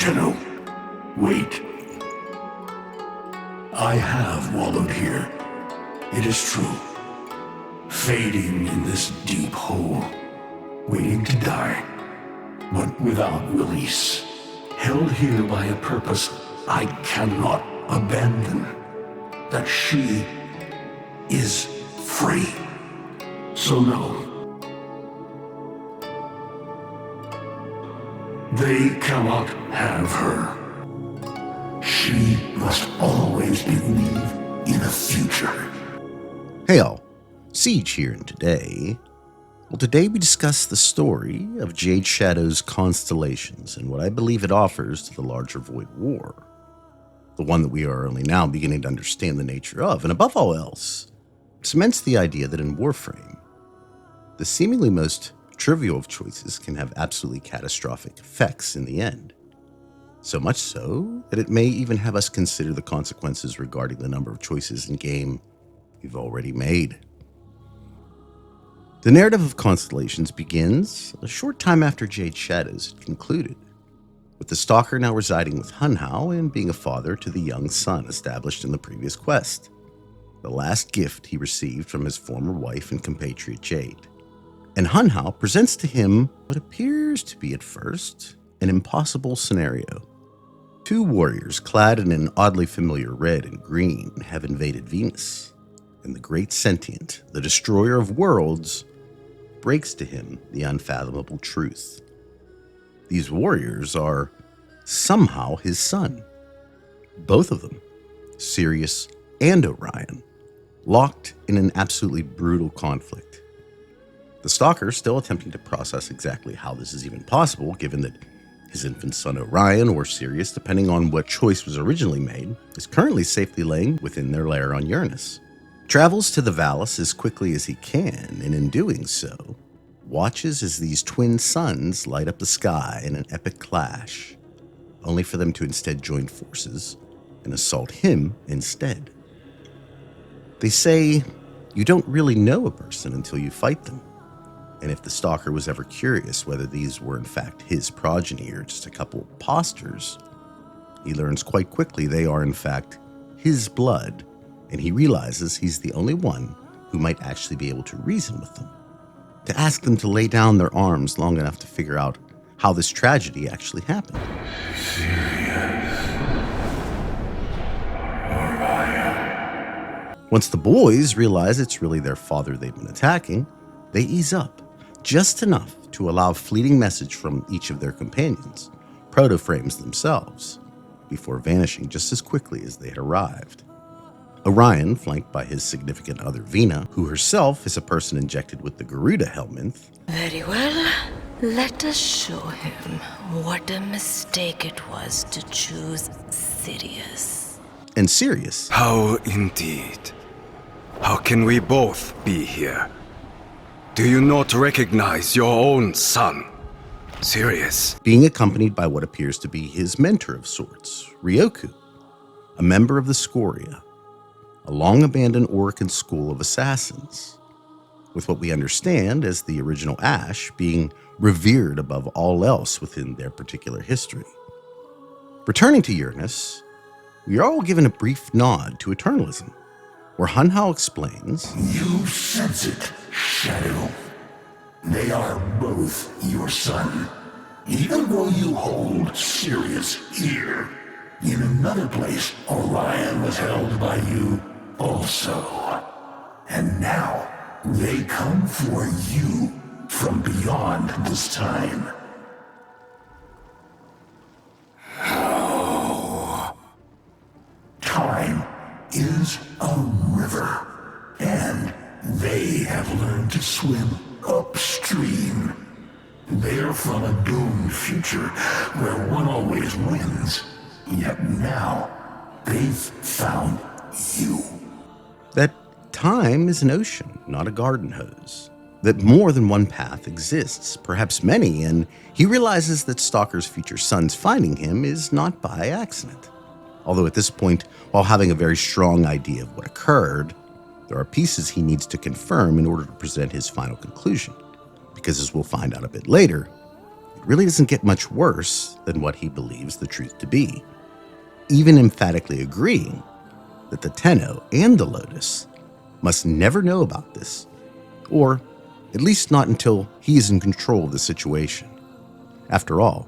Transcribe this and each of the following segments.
Tenno, wait. I have wallowed here. It is true. Fading in this deep hole, waiting to die, but without release. Held here by a purpose I cannot abandon. That she is free. So no. They cannot have her. She must always believe in a future. Hey all, Siege here, and today we discuss the story of Jade Shadows' Constellations and what I believe it offers to the larger Void War. The one that we are only now beginning to understand the nature of, and above all else, cements the idea that in Warframe, the seemingly most trivial of choices can have absolutely catastrophic effects in the end. So much so that it may even have us consider the consequences regarding the number of choices in game we've already made. The narrative of Constellations begins a short time after Jade Shadows had concluded, with the Stalker now residing with Hunhao and being a father to the young son established in the previous quest, the last gift he received from his former wife and compatriot Jade. And Hunhao presents to him what appears to be at first an impossible scenario. Two warriors clad in an oddly familiar red and green have invaded Venus, and the great sentient, the destroyer of worlds, breaks to him the unfathomable truth. These warriors are somehow his son. Both of them, Sirius and Orion, locked in an absolutely brutal conflict. The Stalker, still attempting to process exactly how this is even possible, given that his infant son Orion, or Sirius, depending on what choice was originally made, is currently safely laying within their lair on Uranus, travels to the Valis as quickly as he can, and in doing so, watches as these twin suns light up the sky in an epic clash, only for them to instead join forces and assault him instead. They say you don't really know a person until you fight them. And if the Stalker was ever curious whether these were in fact his progeny or just a couple of imposters, he learns quite quickly they are in fact his blood, and he realizes he's the only one who might actually be able to reason with them, to ask them to lay down their arms long enough to figure out how this tragedy actually happened. Once the boys realize it's really their father they've been attacking, they ease up, just enough to allow a fleeting message from each of their companions, proto-frames themselves, before vanishing just as quickly as they had arrived. Orion, flanked by his significant other Vina, who herself is a person injected with the Garuda helminth. Very well. Let us show him what a mistake it was to choose Sirius. And Sirius. How indeed. How can we both be here? Do you not recognize your own son, Sirius? Being accompanied by what appears to be his mentor of sorts, Ryoku, a member of the Scoria, a long-abandoned Orokin school of assassins, with what we understand as the original Ash being revered above all else within their particular history. Returning to Uranus, we are all given a brief nod to Eternalism, where Hunhao explains, You sense it, Shadow. They are both your son. Even though you hold Sirius here, in another place, Orion was held by you also. And now, they come for you from beyond this time. How? Time is a river, and they have learned to swim upstream. They're from a doomed future where one always wins. Yet now, they've found you. that time is an ocean, not a garden hose. That more than one path exists, perhaps many, and he realizes that Stalker's future son's finding him is not by accident. Although at this point, while having a very strong idea of what occurred, there are pieces he needs to confirm in order to present his final conclusion. Because as we'll find out a bit later, it really doesn't get much worse than what he believes the truth to be, even emphatically agreeing that the Tenno and the Lotus must never know about this, or at least not until he is in control of the situation. After all,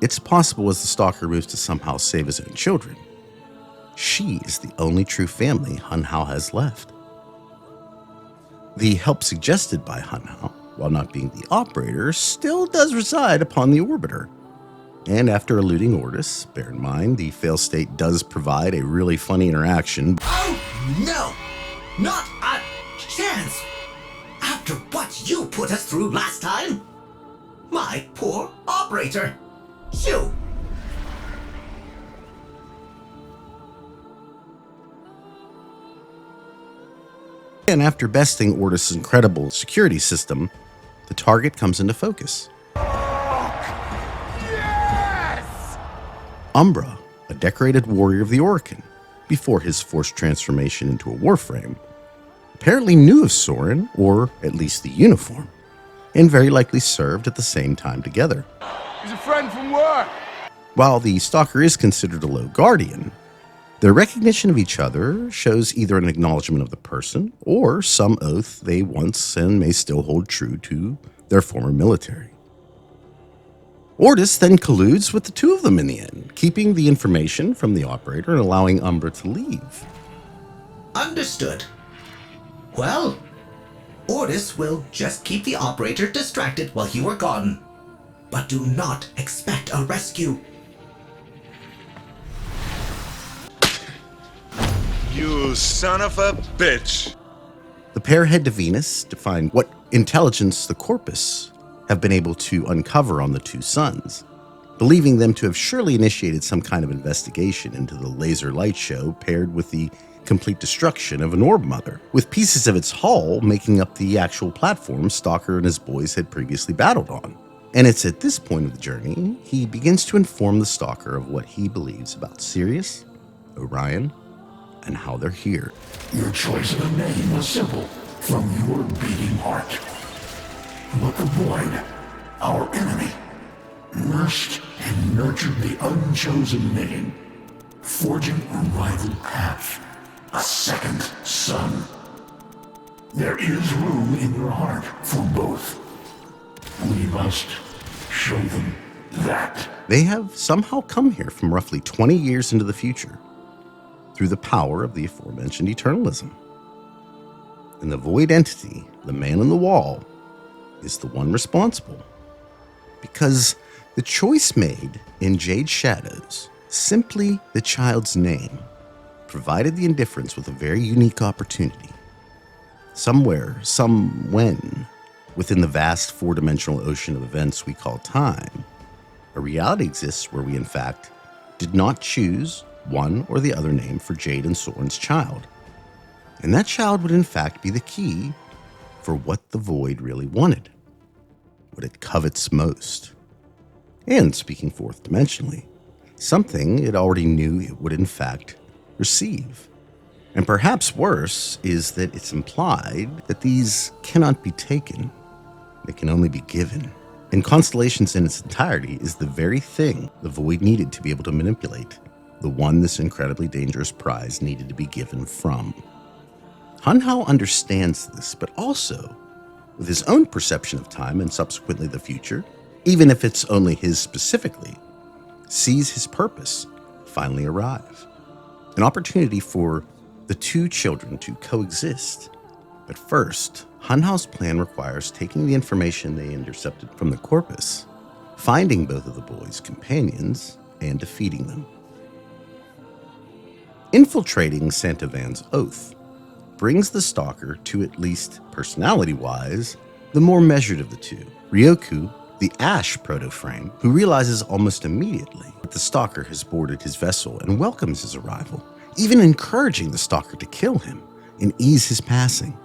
it's possible as the Stalker moves to somehow save his own children, she is the only true family Hun Hao has left. The help suggested by Hun Hao, while not being the operator, still does reside upon the orbiter. And after eluding Ordis, bear in mind the fail state does provide a really funny interaction. Oh no! Not a chance! After what you put us through last time? My poor operator! Shoo! And after besting Ordis' incredible security system, the target comes into focus. Yes! Umbra, a decorated warrior of the Oricon, before his forced transformation into a Warframe, apparently knew of Soren, or at least the uniform, and very likely served at the same time together. He's a friend from work. While the Stalker is considered a low guardian, their recognition of each other shows either an acknowledgement of the person or some oath they once and may still hold true to their former military. Ordis then colludes with the two of them in the end, keeping the information from the operator and allowing Umbra to leave. Understood. Well, Ordis will just keep the operator distracted while you are gone. But do not expect a rescue. You son of a bitch! The pair head to Venus to find what intelligence the Corpus have been able to uncover on the two suns, believing them to have surely initiated some kind of investigation into the laser light show paired with the complete destruction of an orb mother, with pieces of its hull making up the actual platform Stalker and his boys had previously battled on. And it's at this point of the journey he begins to inform the Stalker of what he believes about Sirius, Orion, and how they're here. Your choice of a name was simple, from your beating heart. But the Void, our enemy, nursed and nurtured the unchosen name, forging a rival path, a second son. There is room in your heart for both. We must show them that. They have somehow come here from roughly 20 years into the future, through the power of the aforementioned eternalism. And the Void entity, the man on the wall, is the one responsible. Because the choice made in Jade Shadows, simply the child's name, provided the Indifference with a very unique opportunity. Somewhere, when, within the vast four-dimensional ocean of events we call time, a reality exists where we in fact did not choose one or the other name for Jade and Soren's child. And that child would in fact be the key for what the Void really wanted, what it covets most. And speaking fourth dimensionally, something it already knew it would in fact receive. And perhaps worse is that it's implied that these cannot be taken, they can only be given. And Constellations in its entirety is the very thing the Void needed to be able to manipulate, the one this incredibly dangerous prize needed to be given from. Hun Hao understands this, but also, with his own perception of time and subsequently the future, even if it's only his specifically, sees his purpose finally arrive. An opportunity for the two children to coexist. But first, Hun Hao's plan requires taking the information they intercepted from the Corpus, finding both of the boys' companions, and defeating them. Infiltrating Santavan's oath brings the Stalker to, at least personality-wise, the more measured of the two. Ryoku, the Ash proto-frame, who realizes almost immediately that the Stalker has boarded his vessel and welcomes his arrival, even encouraging the Stalker to kill him and ease his passing.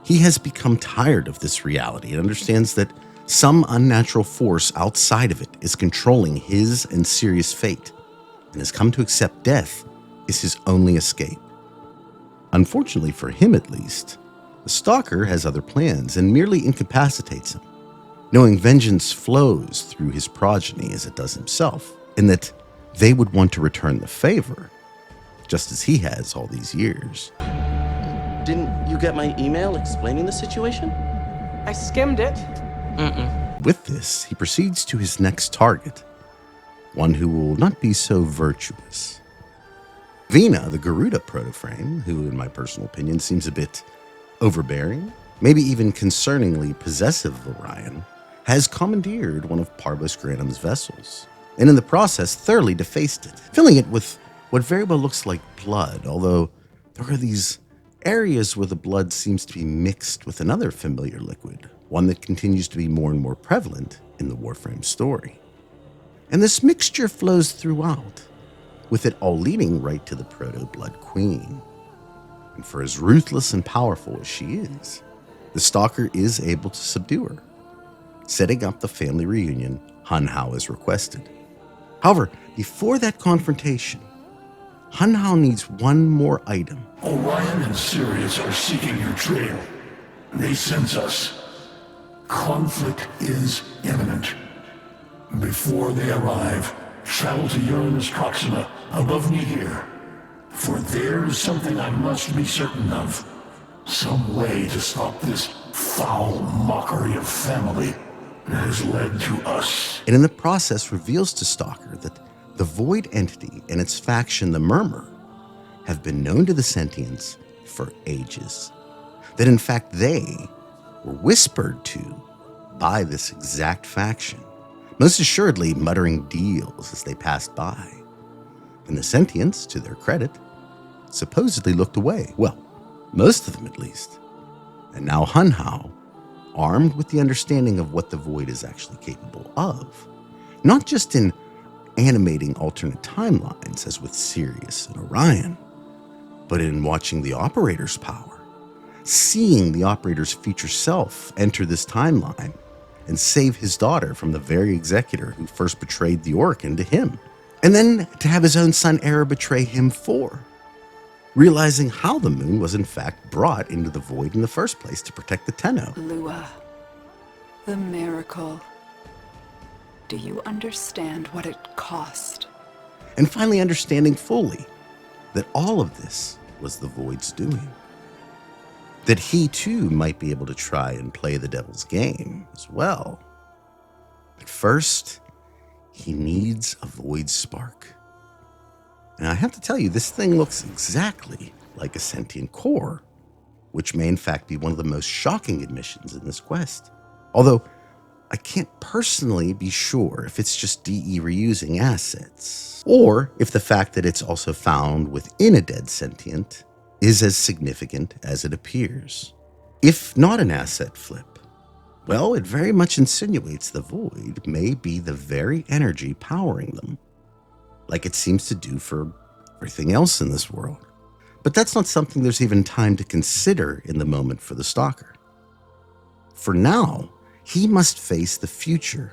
He has become tired of this reality and understands that some unnatural force outside of it is controlling his and Sirius' fate, and has come to accept death is his only escape. Unfortunately for him at least, the Stalker has other plans and merely incapacitates him, knowing vengeance flows through his progeny as it does himself, and that they would want to return the favor, just as he has all these years. Didn't you get my email explaining the situation? I skimmed it. With this, he proceeds to his next target, one who will not be so virtuous. Vina, the Garuda protoframe, who in my personal opinion seems a bit overbearing, maybe even concerningly possessive of Orion, has commandeered one of Parvus Granum's vessels, and in the process thoroughly defaced it, filling it with what very well looks like blood, although there are these areas where the blood seems to be mixed with another familiar liquid, one that continues to be more and more prevalent in the Warframe story. And this mixture flows throughout, with it all leading right to the Proto-Blood Queen. And for as ruthless and powerful as she is, the Stalker is able to subdue her, setting up the family reunion Hun Hao has requested. However, before that confrontation, Hun Hao needs one more item. Orion and Sirius are seeking your trail. They sense us. Conflict is imminent. Before they arrive, travel to Uranus Proxima, above me here. For there is something I must be certain of. Some way to stop this foul mockery of family that has led to us. And in the process reveals to Stalker that the Void entity and its faction, the Murmur, have been known to the Sentients for ages. That in fact they were whispered to by this exact faction, most assuredly muttering deals as they passed by. And the Sentients, to their credit, supposedly looked away. Well, most of them at least. And now Hun Hao, armed with the understanding of what the Void is actually capable of, not just in animating alternate timelines as with Sirius and Orion, but in watching the Operator's power, seeing the Operator's future self enter this timeline and save his daughter from the very executor who first betrayed the Orokin to him, and then to have his own son Era betray him for, realizing how the moon was in fact brought into the Void in the first place to protect the Tenno. Lua, the miracle. Do you understand what it cost? And finally understanding fully that all of this was the Void's doing. That he too might be able to try and play the devil's game as well. But first, he needs a Void spark. And I have to tell you, this thing looks exactly like a sentient core, which may in fact be one of the most shocking admissions in this quest. Although, I can't personally be sure if it's just DE reusing assets, or if the fact that it's also found within a dead sentient is as significant as it appears. If not an asset flip, well, it very much insinuates the Void may be the very energy powering them, like it seems to do for everything else in this world. But that's not something there's even time to consider in the moment for the Stalker. For now, he must face the future,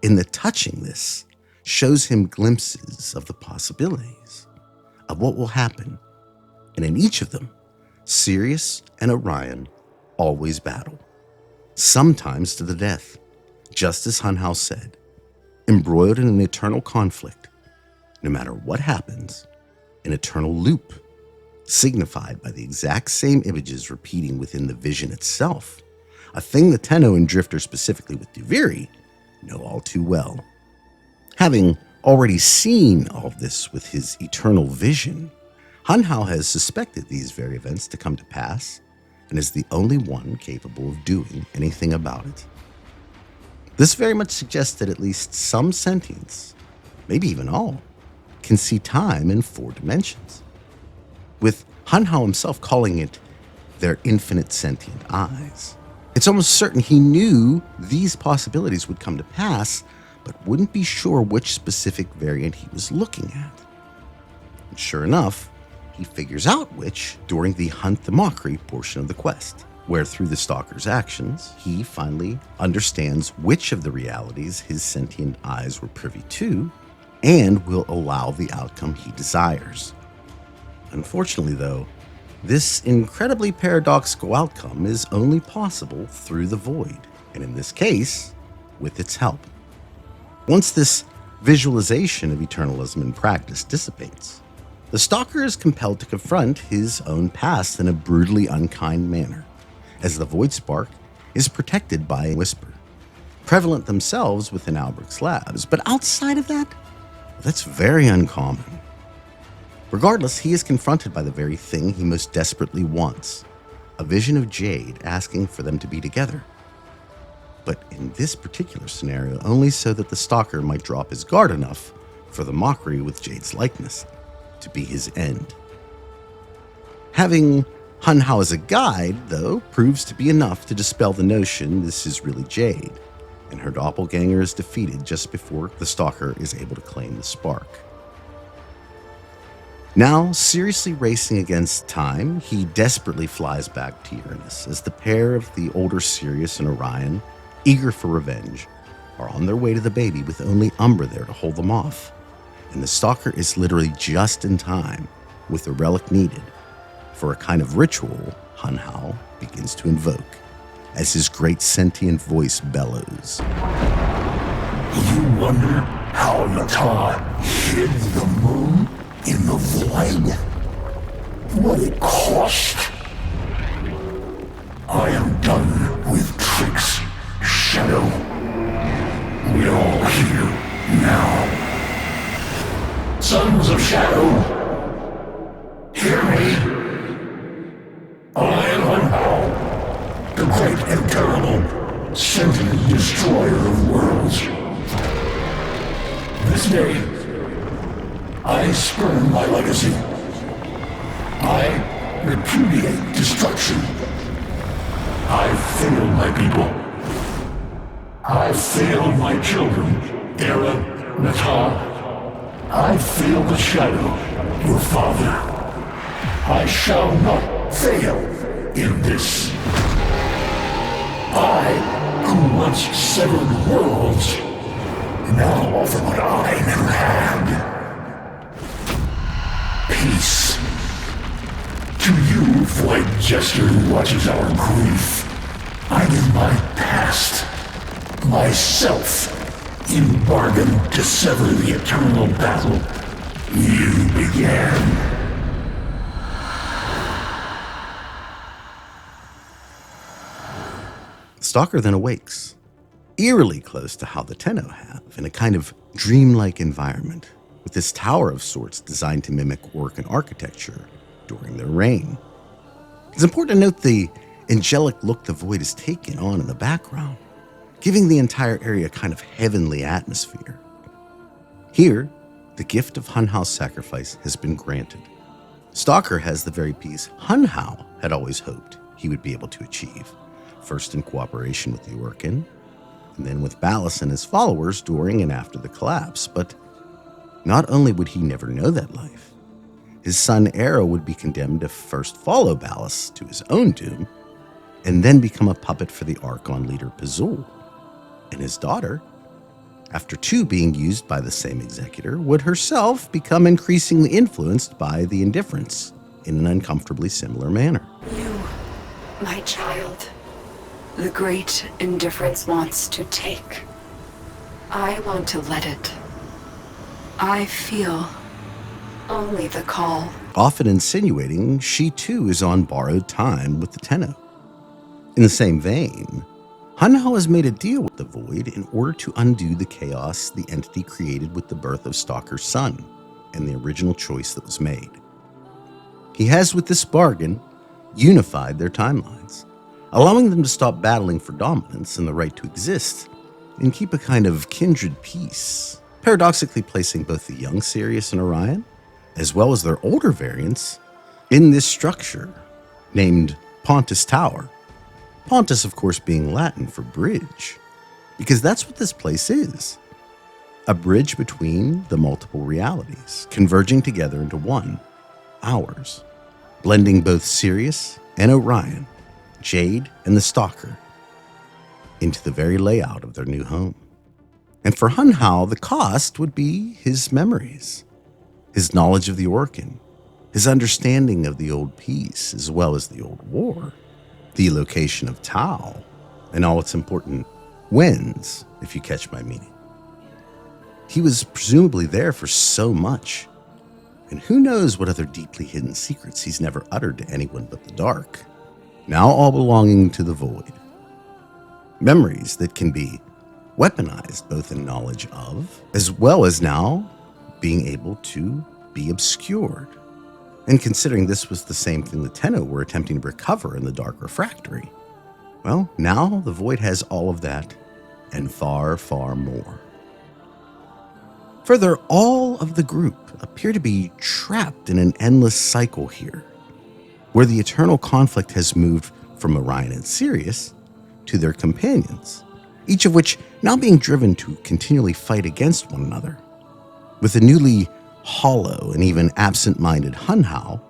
in that touching this shows him glimpses of the possibilities, of what will happen. And in each of them, Sirius and Orion always battle, sometimes to the death, just as Hun Hao said, embroiled in an eternal conflict, no matter what happens, an eternal loop, signified by the exact same images repeating within the vision itself, a thing the Tenno and Drifter, specifically with Duviri, know all too well. Having already seen all of this with his eternal vision, Hun Hao has suspected these very events to come to pass, and is the only one capable of doing anything about it. This very much suggests that at least some sentients, maybe even all, can see time in 4 dimensions, with Hun Hao himself calling it their infinite sentient eyes. It's almost certain he knew these possibilities would come to pass, but wouldn't be sure which specific variant he was looking at. And sure enough, he figures out which during the Hunt the Mockery portion of the quest, where through the Stalker's actions, he finally understands which of the realities his sentient eyes were privy to, and will allow the outcome he desires. Unfortunately, though, this incredibly paradoxical outcome is only possible through the Void, and in this case, with its help. Once this visualization of eternalism in practice dissipates, the Stalker is compelled to confront his own past in a brutally unkind manner, as the Void Spark is protected by a whisper, prevalent themselves within Albrecht's labs, but outside of that, that's very uncommon. Regardless, he is confronted by the very thing he most desperately wants, a vision of Jade asking for them to be together. But in this particular scenario, only so that the Stalker might drop his guard enough for the mockery with Jade's likeness to be his end. Having Hun Hao as a guide, though, proves to be enough to dispel the notion this is really Jade, and her doppelganger is defeated just before the Stalker is able to claim the spark. Now, seriously racing against time, he desperately flies back to Uranus as the pair of the older Sirius and Orion, eager for revenge, are on their way to the baby with only Umbra there to hold them off. And the Stalker is literally just in time with the relic needed for a kind of ritual Hun Hao begins to invoke as his great sentient voice bellows. You wonder how Nata hid the moon in the void? What it cost? I am done with tricks, Shadow. We're all here now. Sons of Shadow, hear me. I am Hun Hao, the great and terrible, sentient destroyer of worlds. This day, I spurn my legacy. I repudiate destruction. I failed my people. I failed my children, Era, Nata. I failed the Shadow, your father. I shall not fail in this. I, who once severed worlds, now offer what I never had. Peace. To you, void jester who watches our grief, I give my past, myself, in bargain to sever the eternal battle you began. The Stalker then awakes, eerily close to how the Tenno have, in a kind of dreamlike environment, with this tower of sorts designed to mimic Orcan architecture during their reign. It's important to note the angelic look the Void has taken on in the background, giving the entire area a kind of heavenly atmosphere. Here, the gift of Hun Hao's sacrifice has been granted. Stalker has the very peace Hun Hao had always hoped he would be able to achieve, first in cooperation with the Orcan, and then with Ballas and his followers during and after the collapse. But not only would he never know that life, his son Era would be condemned to first follow Ballas to his own doom, and then become a puppet for the Archon leader Pazul. And his daughter, after two being used by the same executor, would herself become increasingly influenced by the indifference in an uncomfortably similar manner. You, my child, the great indifference wants to take. I want to let it. I feel only the call. Often insinuating she too is on borrowed time with the Tenno. In the same vein, Hun Hao has made a deal with the Void in order to undo the chaos the entity created with the birth of Stalker's son and the original choice that was made. He has, with this bargain, unified their timelines, allowing them to stop battling for dominance and the right to exist, and keep a kind of kindred peace, paradoxically placing both the young Sirius and Orion, as well as their older variants, in this structure, named Pontus Tower. Pontus, of course, being Latin for bridge, because that's what this place is. A bridge between the multiple realities, converging together into one, ours, blending both Sirius and Orion, Jade and the Stalker, into the very layout of their new home. And for Hun Hao, the cost would be his memories, his knowledge of the Orcan, his understanding of the old peace as well as the old war, the location of Tau, and all its important whens if you catch my meaning. He was presumably there for so much, and who knows what other deeply hidden secrets he's never uttered to anyone but the dark, now all belonging to the void. Memories that can be weaponized both in knowledge of, as well as now being able to be obscured. And considering this was the same thing the Tenno were attempting to recover in the Dark Refractory, well, now the void has all of that and far, far more. Further, all of the group appear to be trapped in an endless cycle here, where the eternal conflict has moved from Orion and Sirius to their companions, each of which now being driven to continually fight against one another, with the newly hollow and even absent-minded Hunhao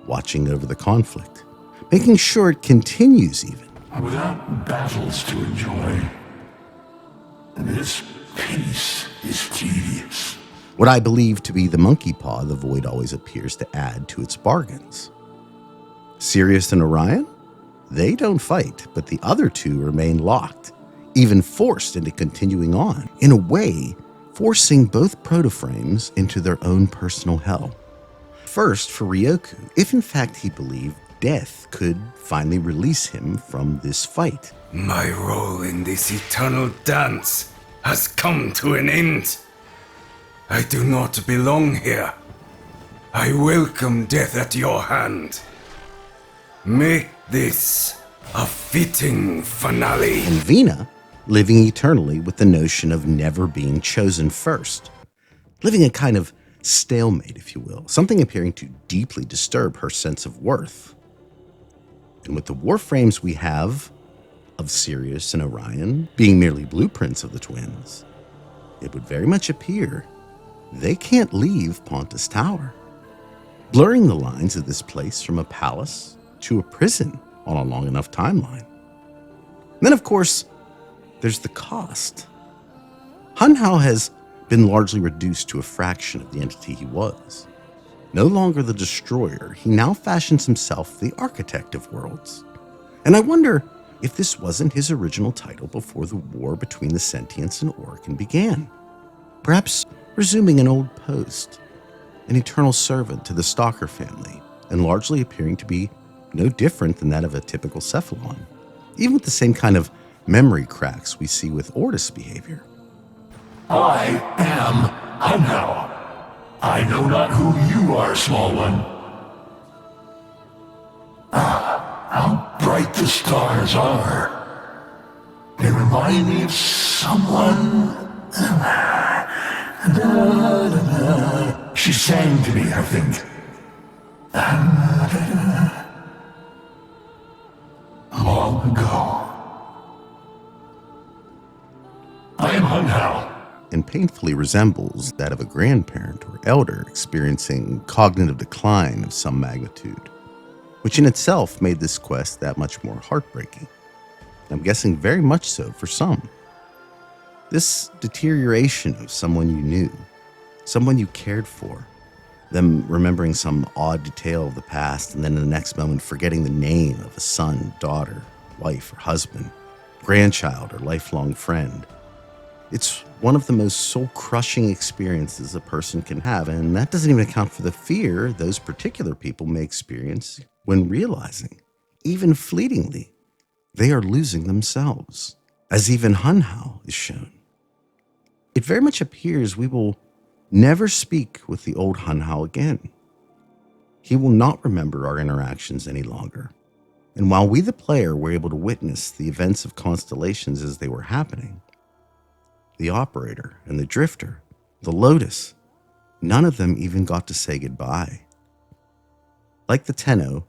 watching over the conflict, making sure it continues even. Without battles to enjoy, this peace is tedious. What I believe to be the monkey paw the void always appears to add to its bargains. Sirius and Orion? They don't fight, but the other two remain locked, even forced into continuing on, in a way forcing both protoframes into their own personal hell. First, for Ryoku, if in fact he believed death could finally release him from this fight. My role in this eternal dance has come to an end. I do not belong here. I welcome death at your hand. Make this a fitting finale. And Vina, living eternally with the notion of never being chosen first. Living a kind of stalemate, if you will, something appearing to deeply disturb her sense of worth. And with the Warframes we have of Sirius and Orion being merely blueprints of the twins, it would very much appear they can't leave Pontus Tower, blurring the lines of this place from a palace to a prison on a long enough timeline. And then, of course, there's the cost. Hunhao has been largely reduced to a fraction of the entity he was. No longer the destroyer, he now fashions himself the architect of worlds. And I wonder if this wasn't his original title before the war between the Sentients and Orokin began. Perhaps resuming an old post, an eternal servant to the Stalker family, and largely appearing to be no different than that of a typical Cephalon, even with the same kind of memory cracks we see with Ortis behavior. I am Hunhao. I know not who you are, small one. Ah, how bright the stars are. They remind me of someone. She sang to me, I think. Long ago. I am Hunhao. And painfully resembles that of a grandparent or elder experiencing cognitive decline of some magnitude, which in itself made this quest that much more heartbreaking. I'm guessing very much so for some. This deterioration of someone you knew, someone you cared for, them remembering some odd detail of the past and then in the next moment forgetting the name of a son, daughter, wife, or husband, grandchild, or lifelong friend. It's one of the most soul-crushing experiences a person can have, and that doesn't even account for the fear those particular people may experience when realizing, even fleetingly, they are losing themselves, as even Hunhao is shown. It very much appears we will never speak with the old Hunhao again. He will not remember our interactions any longer, and while we the player were able to witness the events of Constellations as they were happening, the operator and the drifter, the Lotus, none of them even got to say goodbye. Like the Tenno,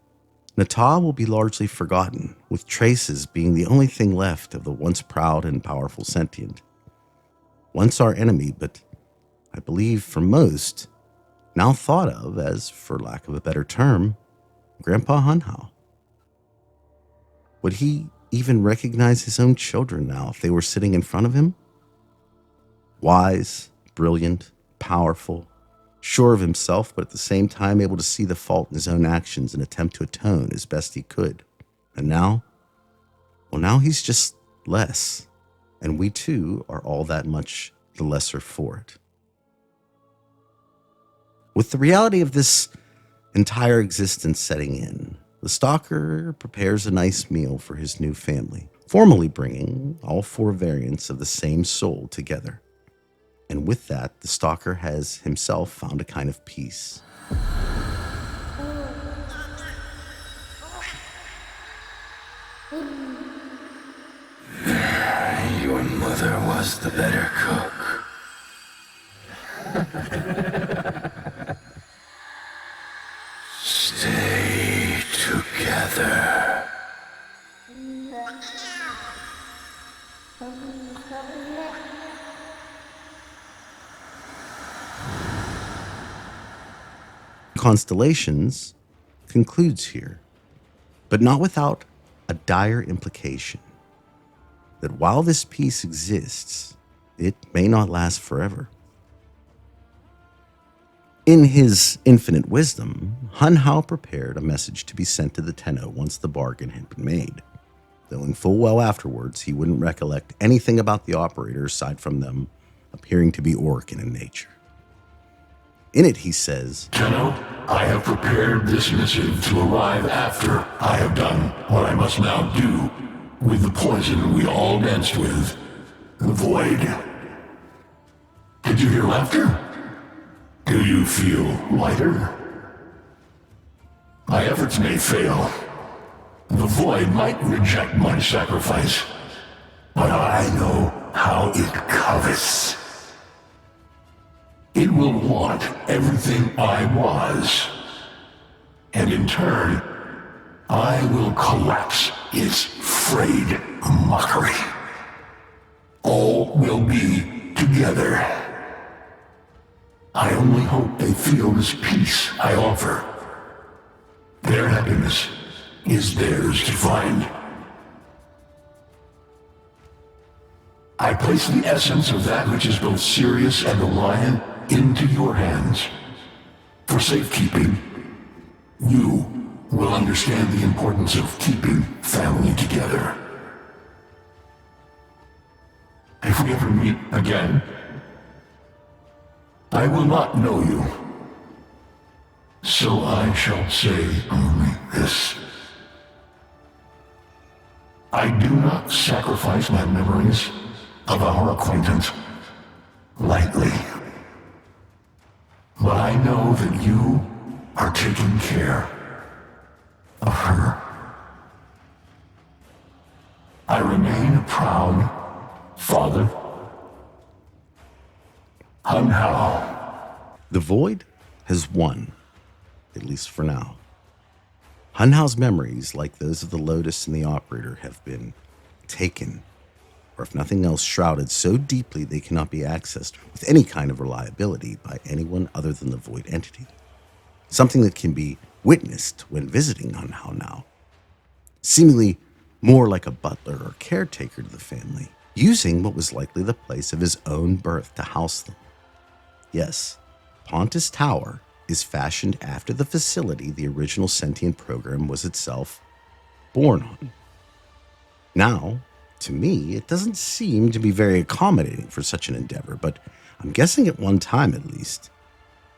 Nata will be largely forgotten, with traces being the only thing left of the once proud and powerful sentient. Once our enemy, but I believe for most, now thought of as, for lack of a better term, Grandpa Hunhao. Would he even recognize his own children now if they were sitting in front of him? Wise, brilliant, powerful, sure of himself, but at the same time able to see the fault in his own actions and attempt to atone as best he could. And now? Well, now he's just less. and we too are all that much the lesser for it. With the reality of this entire existence setting in, the stalker prepares a nice meal for his new family, formally bringing all 4 variants of the same soul together. And with that, the stalker has himself found a kind of peace. Your mother was the better cook. Stay together. Constellations concludes here, but not without a dire implication that while this peace exists, it may not last forever. In his infinite wisdom, Hun Hao prepared a message to be sent to the Tenno once the bargain had been made, knowing full well afterwards he wouldn't recollect anything about the operator aside from them appearing to be Orcan in nature. In it, he says, Tenno, I have prepared this missive to arrive after I have done what I must now do with the poison we all danced with, the void. Did you hear laughter? Do you feel lighter? My efforts may fail. The void might reject my sacrifice, but I know how it covets. It will want everything I was, and in turn, I will collapse its frayed mockery. All will be together. I only hope they feel this peace I offer. Their happiness is theirs to find. I place the essence of that which is both Sirius and Orion into your hands. For safekeeping, you will understand the importance of keeping family together. If we ever meet again, I will not know you. So I shall say only this. I do not sacrifice my memories of our acquaintance lightly. But I know that you are taking care of her. I remain a proud father. Hun Hao. the void has won, at least for now. Hun Hao's memories, like those of the Lotus and the Operator, have been taken, or if nothing else, shrouded so deeply they cannot be accessed with any kind of reliability by anyone other than the void entity. Something that can be witnessed when visiting Hun Hao now, seemingly more like a butler or caretaker to the family, using what was likely the place of his own birth to house them. Yes, Pontus Tower is fashioned after the facility the original sentient program was itself born on. Now, to me, it doesn't seem to be very accommodating for such an endeavor, but I'm guessing at one time at least,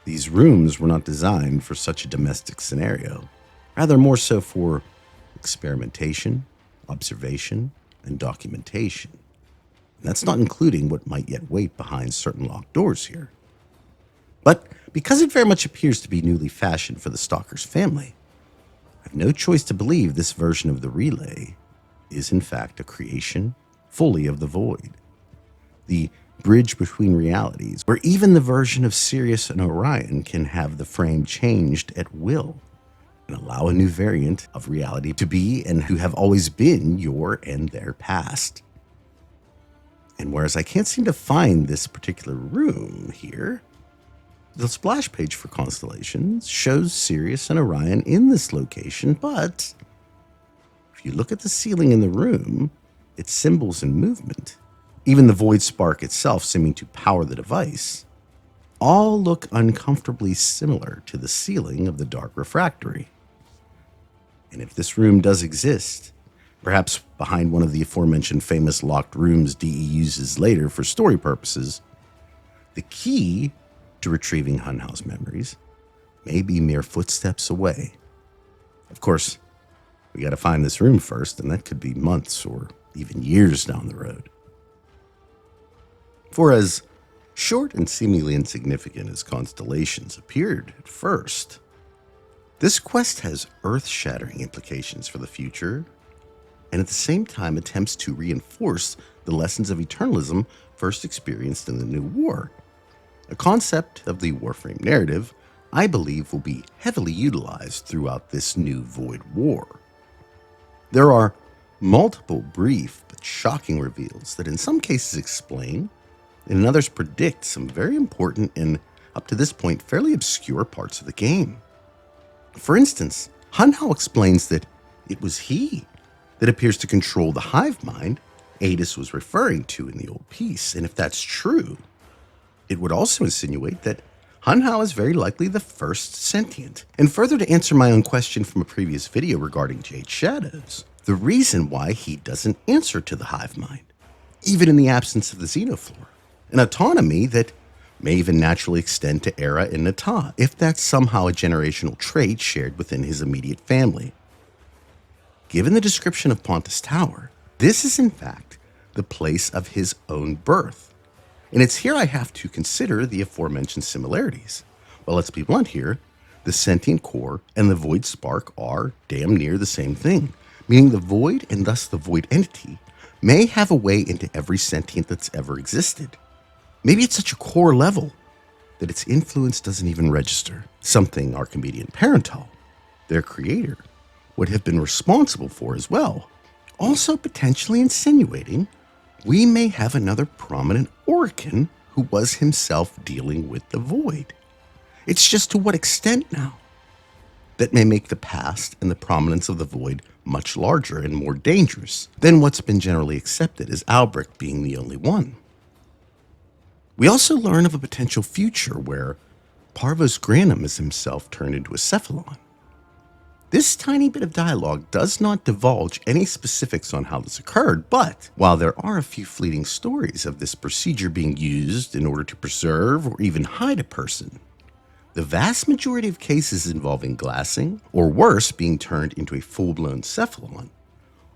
these rooms were not designed for such a domestic scenario, rather more so for experimentation, observation, and documentation. And that's not including what might yet wait behind certain locked doors here. But because it very much appears to be newly fashioned for the Stalker's family, I have no choice to believe this version of the relay is in fact a creation fully of the void. The bridge between realities, where even the version of Sirius and Orion can have the frame changed at will and allow a new variant of reality to be and who have always been your and their past. And whereas I can't seem to find this particular room here, the splash page for Constellations shows Sirius and Orion in this location, but if you look at the ceiling in the room, its symbols and movement, even the void spark itself seeming to power the device, all look uncomfortably similar to the ceiling of the dark refractory. And if this room does exist, perhaps behind one of the aforementioned famous locked rooms DE uses later for story purposes, the key to retrieving Hunhau's memories may be mere footsteps away. Of course, we gotta find this room first, and that could be months or even years down the road. For as short and seemingly insignificant as Constellations appeared at first, this quest has earth-shattering implications for the future, and at the same time attempts to reinforce the lessons of eternalism first experienced in the New War. A concept of the Warframe narrative I believe will be heavily utilized throughout this new Void War. There are multiple brief but shocking reveals that in some cases explain, and in others predict some very important and, up to this point, fairly obscure parts of the game. For instance, Hunhau explains that it was he that appears to control the hive mind Adis was referring to in the old piece, and if that's true, it would also insinuate that Hunhau is very likely the first sentient. And further to answer my own question from a previous video regarding Jade Shadows, the reason why he doesn't answer to the hive mind, even in the absence of the xenoflora, an autonomy that may even naturally extend to Era and Nata, if that's somehow a generational trait shared within his immediate family. Given the description of Pontus Tower, this is in fact the place of his own birth. And it's here I have to consider the aforementioned similarities. Well, let's be blunt here. The sentient core and the void spark are damn near the same thing, meaning the void and thus the void entity may have a way into every sentient that's ever existed. Maybe at such a core level that its influence doesn't even register, something Archimedean Parental, their creator, would have been responsible for as well. Also potentially insinuating we may have another prominent Orokin who was himself dealing with the void. It's just to what extent now? That may make the past and the prominence of the void much larger and more dangerous than what's been generally accepted as Albrecht being the only one. We also learn of a potential future where Parvos Granum is himself turned into a Cephalon. This tiny bit of dialogue does not divulge any specifics on how this occurred, but while there are a few fleeting stories of this procedure being used in order to preserve or even hide a person, the vast majority of cases involving glassing, or worse, being turned into a full-blown Cephalon,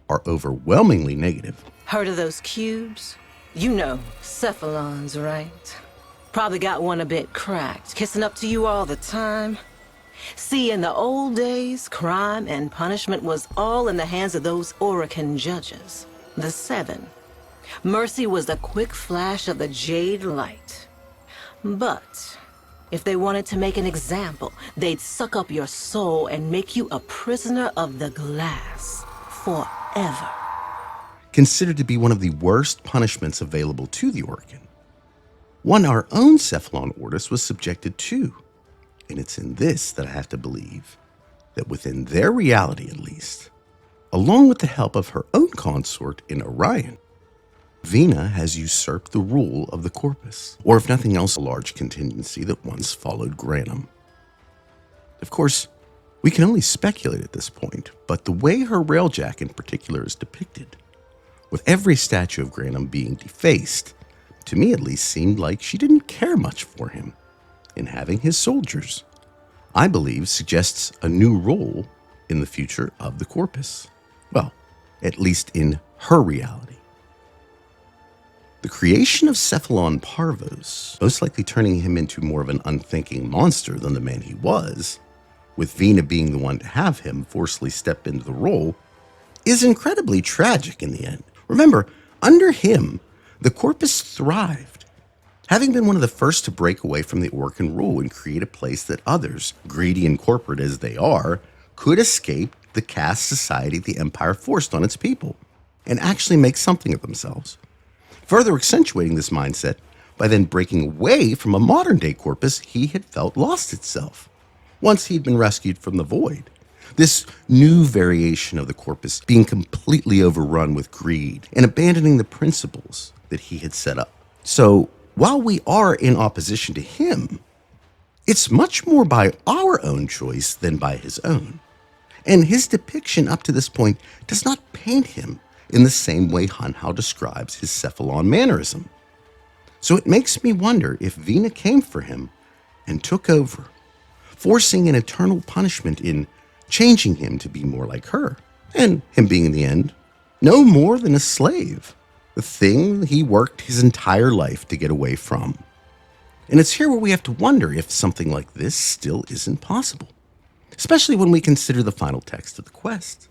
are overwhelmingly negative. Heard of those cubes? You know, cephalons, right? Probably got one a bit cracked, kissing up to you all the time. See, in the old days, crime and punishment was all in the hands of those Orokin judges, the Seven. Mercy was the quick flash of the Jade Light. But if they wanted to make an example, they'd suck up your soul and make you a prisoner of the glass forever. Considered to be one of the worst punishments available to the Orokin. One our own Cephalon Ortis was subjected to. And it's in this that I have to believe that within their reality at least, along with the help of her own consort in Orion, Vina has usurped the rule of the Corpus, or if nothing else, a large contingency that once followed Granum. Of course, we can only speculate at this point, but the way her railjack in particular is depicted, with every statue of Granum being defaced, to me at least seemed like she didn't care much for him. In having his soldiers, I believe suggests a new role in the future of the Corpus. Well, at least in her reality. The creation of Cephalon Parvos, most likely turning him into more of an unthinking monster than the man he was, with Vina being the one to have him forcefully step into the role, is incredibly tragic in the end. Remember, under him, the Corpus thrived, having been one of the first to break away from the Orokin rule and create a place that others, greedy and corporate as they are, could escape the caste society the Empire forced on its people, and actually make something of themselves. Further accentuating this mindset by then breaking away from a modern-day Corpus he had felt lost itself, once he'd been rescued from the void. This new variation of the Corpus being completely overrun with greed and abandoning the principles that he had set up. So, while we are in opposition to him, it's much more by our own choice than by his own. And his depiction up to this point does not paint him in the same way Hunhao describes his Cephalon mannerism. So it makes me wonder if Vina came for him and took over, forcing an eternal punishment in changing him to be more like her, and him being in the end no more than a slave, the thing he worked his entire life to get away from. And it's here where we have to wonder if something like this still isn't possible, especially when we consider the final text of the quest.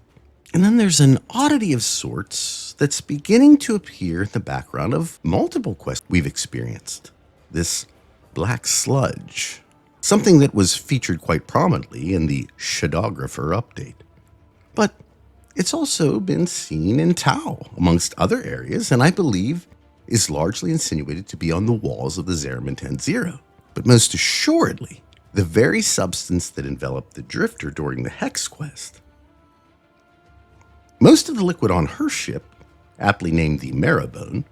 And then there's an oddity of sorts that's beginning to appear in the background of multiple quests we've experienced. This black sludge, something that was featured quite prominently in the Shadowgrapher update. But it's also been seen in Tau, amongst other areas, and I believe is largely insinuated to be on the walls of the Zeraman 10-0. But most assuredly, the very substance that enveloped the Drifter during the Hex quest. Most of the liquid on her ship, aptly named the Marrowbone,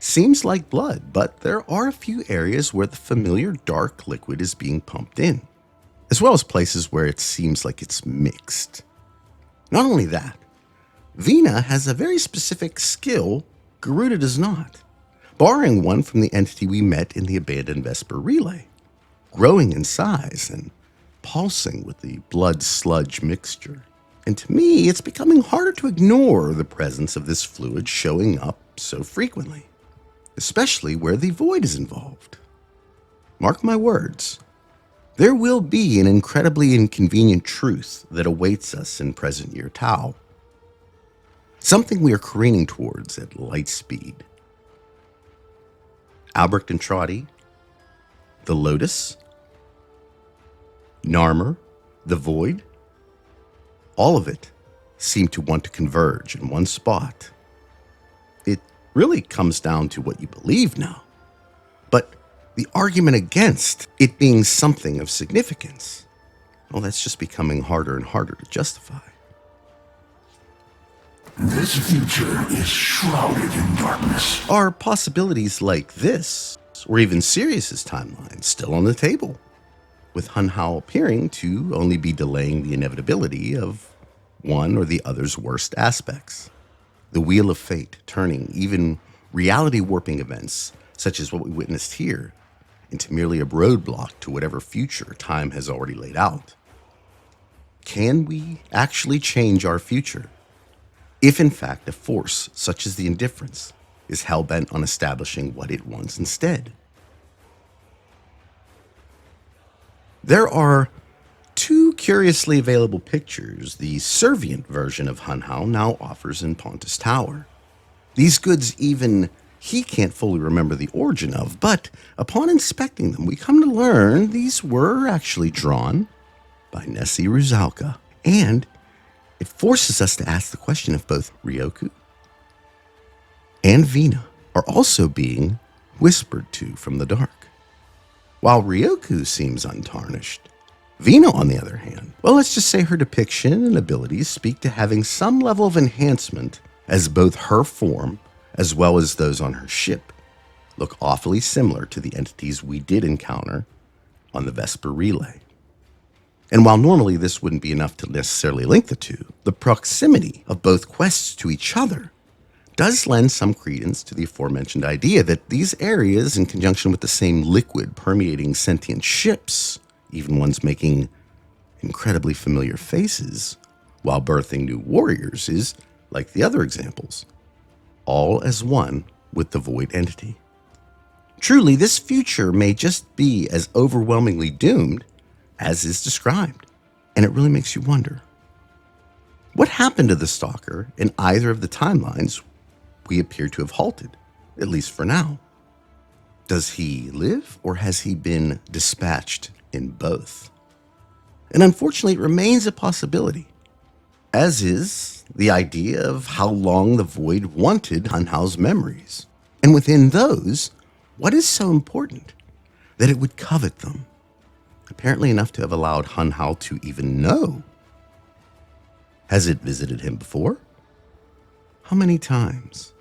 seems like blood, but there are a few areas where the familiar dark liquid is being pumped in, as well as places where it seems like it's mixed. Not only that, Vina has a very specific skill Garuda does not, borrowing one from the entity we met in the abandoned Vesper relay, growing in size and pulsing with the blood-sludge mixture. And to me, it's becoming harder to ignore the presence of this fluid showing up so frequently, especially where the void is involved. Mark my words, there will be an incredibly inconvenient truth that awaits us in present year Tau. Something we are careening towards at light speed. Albrecht and Trotty, the Lotus, Narmer, the Void, all of it seem to want to converge in one spot. It really comes down to what you believe now. But the argument against it being something of significance, well, that's just becoming harder and harder to justify. This future is shrouded in darkness. Are possibilities like this, or even Sirius's timeline, still on the table? With Hunhao appearing to only be delaying the inevitability of one or the other's worst aspects. The wheel of fate turning even reality-warping events, such as what we witnessed here, into merely a roadblock to whatever future time has already laid out. Can we actually change our future, if in fact a force such as the Indifference is hell-bent on establishing what it wants instead? There are two curiously available pictures the Servient version of Hunhao now offers in Pontus Tower. These goods even he can't fully remember the origin of, but upon inspecting them, we come to learn these were actually drawn by Nessie Ruzalka. And it forces us to ask the question if both Ryoku and Vina are also being whispered to from the dark. While Ryoku seems untarnished, Vina, on the other hand, well, let's just say her depiction and abilities speak to having some level of enhancement, as both her form as well as those on her ship look awfully similar to the entities we did encounter on the Vesper relay. And while normally this wouldn't be enough to necessarily link the two, the proximity of both quests to each other does lend some credence to the aforementioned idea that these areas, in conjunction with the same liquid permeating sentient ships, even ones making incredibly familiar faces while birthing new warriors, is, like the other examples, all as one with the void entity. Truly, this future may just be as overwhelmingly doomed as is described, and it really makes you wonder, what happened to the Stalker in either of the timelines we appear to have halted, at least for now? Does he live, or has he been dispatched in both? And unfortunately, it remains a possibility, as is the idea of how long the Void wanted Hunhao's memories. And within those, what is so important that it would covet them? Apparently enough to have allowed Hunhao to even know. Has it visited him before? How many times?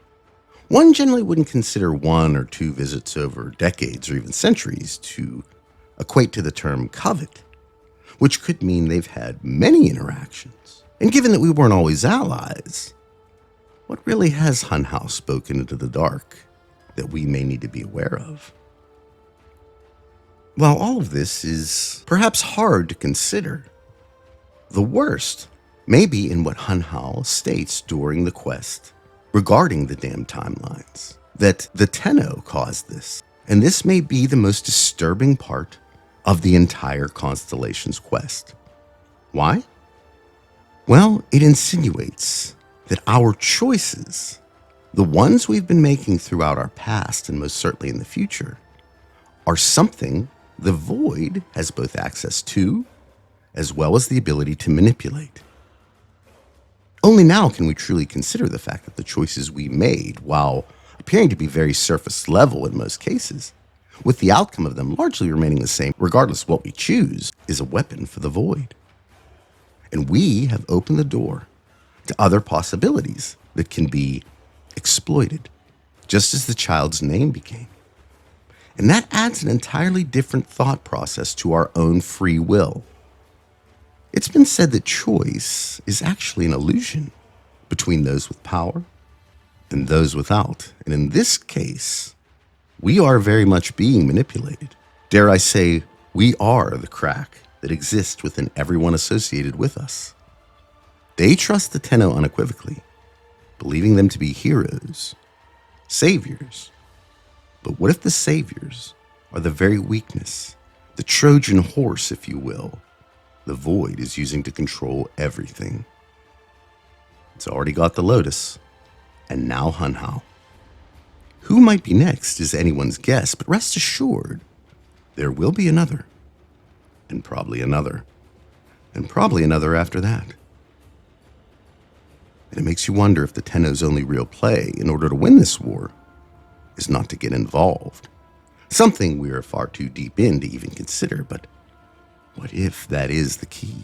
One generally wouldn't consider one or two visits over decades or even centuries to equate to the term covet. which could mean they've had many interactions. And given that we weren't always allies, what really has Hunhao spoken into the dark that we may need to be aware of? While all of this is perhaps hard to consider, the worst may be in what Hunhao states during the quest regarding the damn timelines, that the Tenno caused this, and this may be the most disturbing part of the entire Constellations quest. Why? Well, it insinuates that our choices, the ones we've been making throughout our past and most certainly in the future, are something the Void has both access to as well as the ability to manipulate. Only now can we truly consider the fact that the choices we made, while appearing to be very surface level in most cases, with the outcome of them largely remaining the same regardless of what we choose, is a weapon for the Void. And we have opened the door to other possibilities that can be exploited, just as the child's name became. And that adds an entirely different thought process to our own free will. It's been said that choice is actually an illusion between those with power and those without. And in this case, we are very much being manipulated. Dare I say, we are the crack that exists within everyone associated with us. They trust the Tenno unequivocally, believing them to be heroes, saviors. But what if the saviors are the very weakness, the Trojan horse, if you will, the Void is using to control everything? It's already got the Lotus, and now Hunhao. Who might be next is anyone's guess, but rest assured, there will be another, and probably another, and probably another after that. And it makes you wonder if the Tenno's only real play in order to win this war is not to get involved. Something we are far too deep in to even consider, but what if that is the key?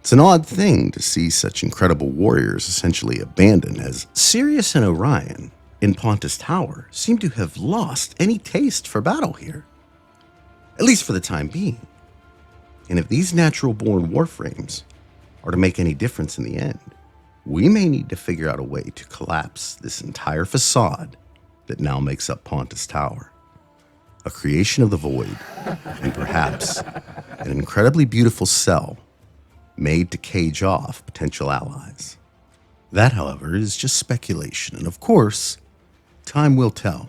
It's an odd thing to see such incredible warriors essentially abandoned, as Sirius and Orion in Pontus Tower seem to have lost any taste for battle here, at least for the time being. And if these natural-born Warframes are to make any difference in the end, we may need to figure out a way to collapse this entire facade that now makes up Pontus Tower. A creation of the Void, and perhaps an incredibly beautiful cell made to cage off potential allies. That, however, is just speculation, and of course, time will tell.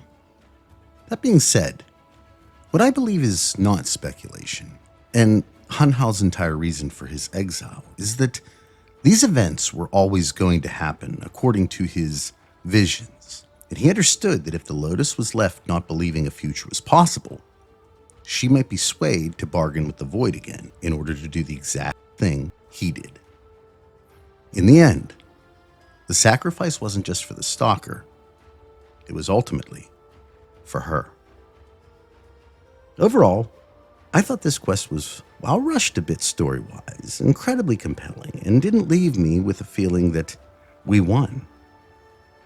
That being said, what I believe is not speculation, and Hunhao's entire reason for his exile, is that these events were always going to happen according to his visions, and he understood that if the Lotus was left not believing a future was possible, she might be swayed to bargain with the Void again in order to do the exact thing he did. In the end, the sacrifice wasn't just for the Stalker, it was ultimately for her. Overall, I thought this quest was, while rushed a bit story-wise, incredibly compelling, and didn't leave me with a feeling that we won.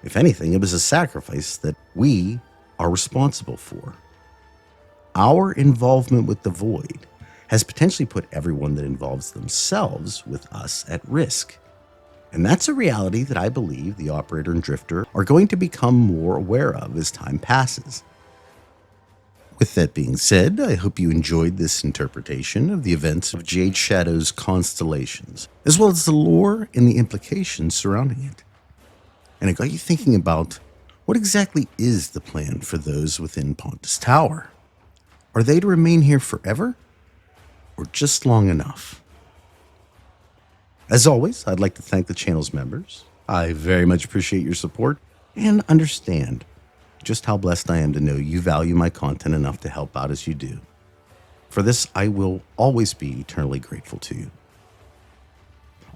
If anything, it was a sacrifice that we are responsible for. Our involvement with the Void has potentially put everyone that involves themselves with us at risk. And that's a reality that I believe the Operator and Drifter are going to become more aware of as time passes. With that being said, I hope you enjoyed this interpretation of the events of Jade Shadows' Constellations, as well as the lore and the implications surrounding it. And it got you thinking about what exactly is the plan for those within Pontus Tower? Are they to remain here forever, or just long enough? As always, I'd like to thank the channel's members. I very much appreciate your support and understand just how blessed I am to know you value my content enough to help out as you do. For this, I will always be eternally grateful to you.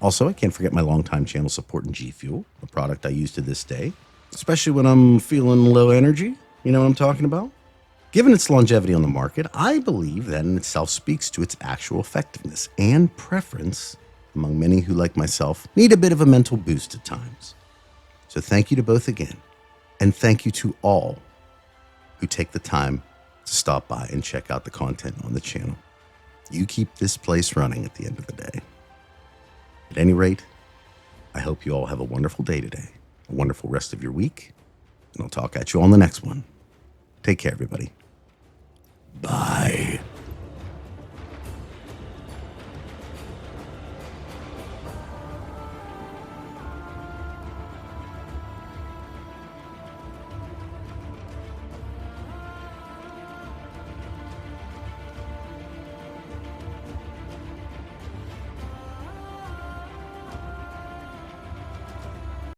Also, I can't forget my longtime channel support in G Fuel, a product I use to this day, especially when I'm feeling low energy. You know what I'm talking about? Given its longevity on the market, I believe that in itself speaks to its actual effectiveness and preference among many who, like myself, need a bit of a mental boost at times. So thank you to both again, and thank you to all who take the time to stop by and check out the content on the channel. You keep this place running at the end of the day. At any rate, I hope you all have a wonderful day today, a wonderful rest of your week, and I'll talk at you on the next one. Take care, everybody. Bye.